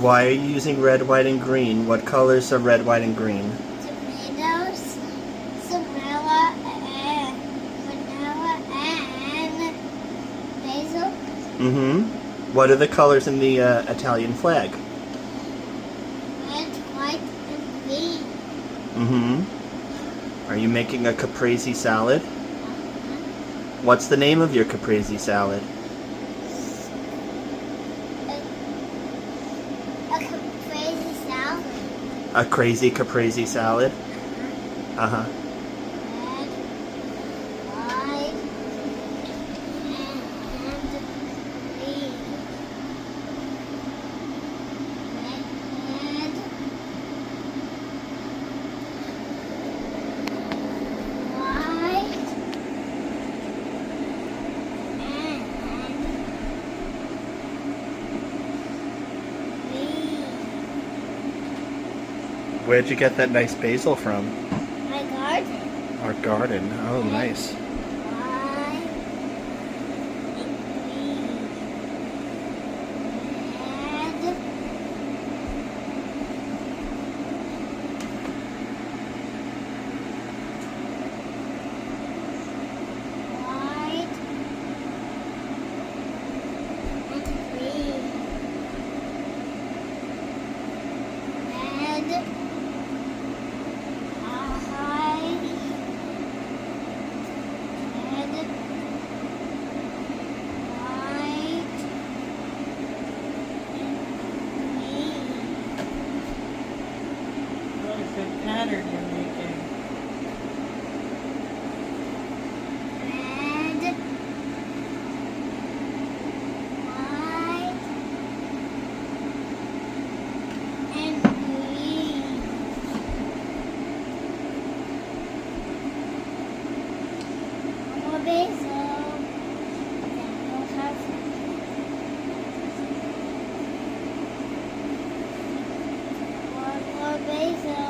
Why are you using red, white, and green? What colors are red, white, and green? Tomatoes, vanilla, and basil. Mm-hmm. What are the colors in the Italian flag? Red, white, and green. Mm-hmm. Are you making a caprese salad? What's the name of your caprese salad? A caprese salad. A crazy caprese salad? Uh-huh. Red, white, and green. Red, white, and green. Where'd you get that nice basil from? My garden. Our garden. Oh, nice. White and green. Red, white, and green. Red, white, red, white, and green. What a good pattern you're making. Red, white, and green. More basil. Then we'll have one more basil.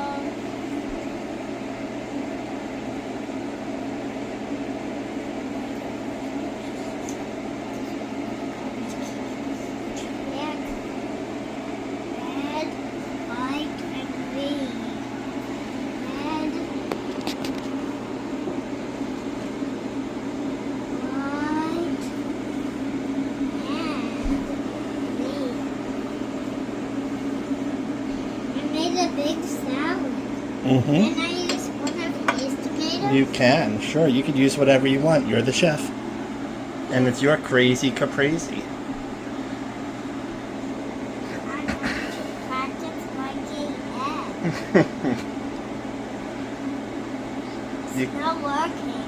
Black, red, white, and green. Red, white, and green. I made a big salad. Mm-hmm. Can I use one of these tomatoes? You can. Sure, you could use whatever you want. You're the chef. And it's your crazy caprese. I want to practice like an egg. You- It's not working.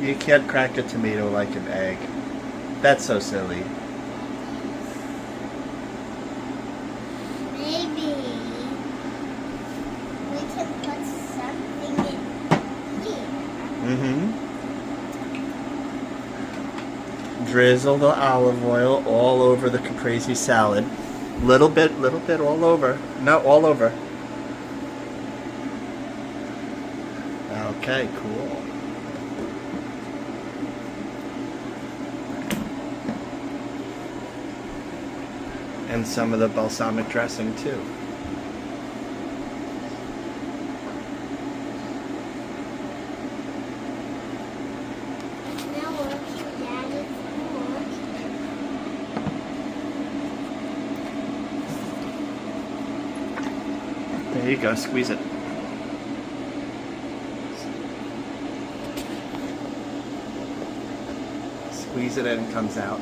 You can't crack a tomato like an egg. That's so silly. Maybe we can put something in here. Mm-hmm. Drizzle the olive oil all over the caprese salad. Little bit, all over. No, all over. Okay, cool. And some of the balsamic dressing too. It's not working, Dad. It's not working. There you go, squeeze it. Squeeze it and it comes out.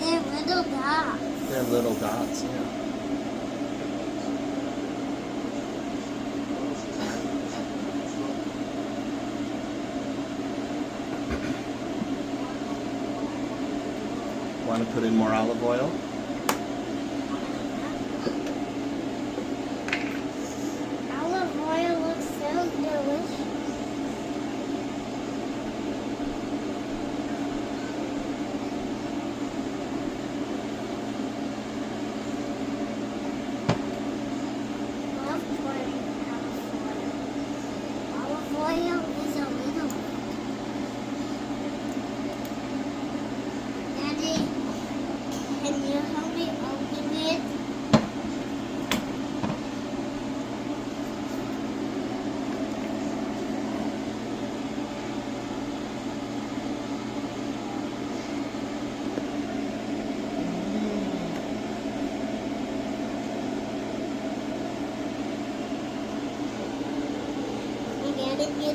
They're little dots. They're little dots, yeah. Want to put in more olive oil? Olive oil looks so delicious. Love pouring olive oil. Olive oil is a little bit.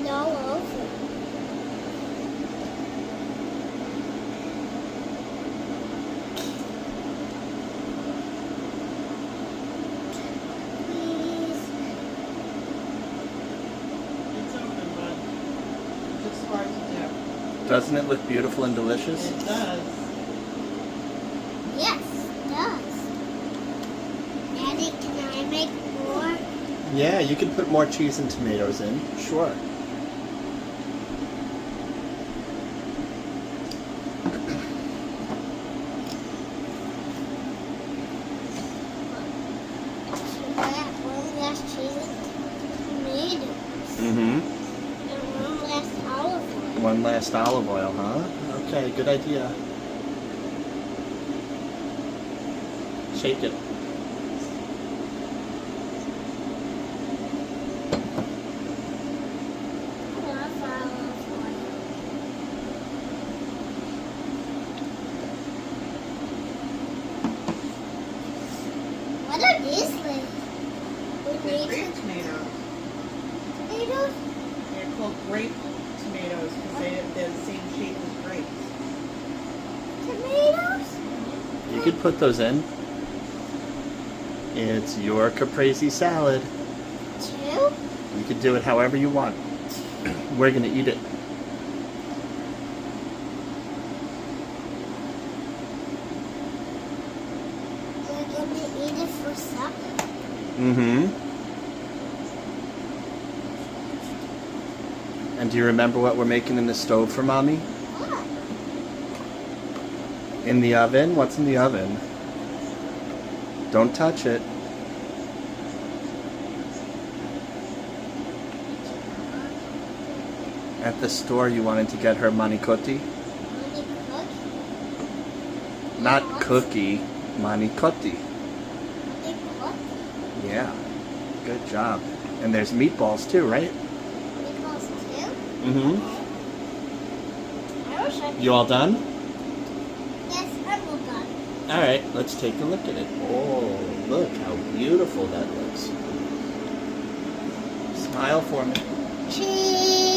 it all over. Please. It's open, but it's hard to Doesn't it look beautiful and delicious? do. It does. Yes, it does. Daddy, can I make more? Yeah, you can put more cheese and tomatoes in. Sure. Should I have one last cheese and tomatoes? Mm-hmm. And one last olive oil. One last olive oil, huh? Okay, good idea. Shake it. Enough olive oil. What are these things? They're grape tomatoes. Tomatoes? They're called grape tomatoes because they're the same shape as grapes. Tomatoes? You could put those in. It's your caprese salad. Two? You could do it however you want. We're gonna eat it. We're gonna eat it for supper. Mm-hmm. And do you remember what we're making in the stove for Mommy? What? In the oven? What's in the oven? Don't touch it. At the store you wanted to get her manicotti? Honey cook? Not What? cookie, manicotti. Honey cook? Yeah. Good job. And there's meatballs too, right? Meatballs too? Mm-hmm. I wish I could. You all done? Yes, I'm all done. Alright, let's take a look at it. Oh, look how beautiful that looks. Smile for me. Cheese!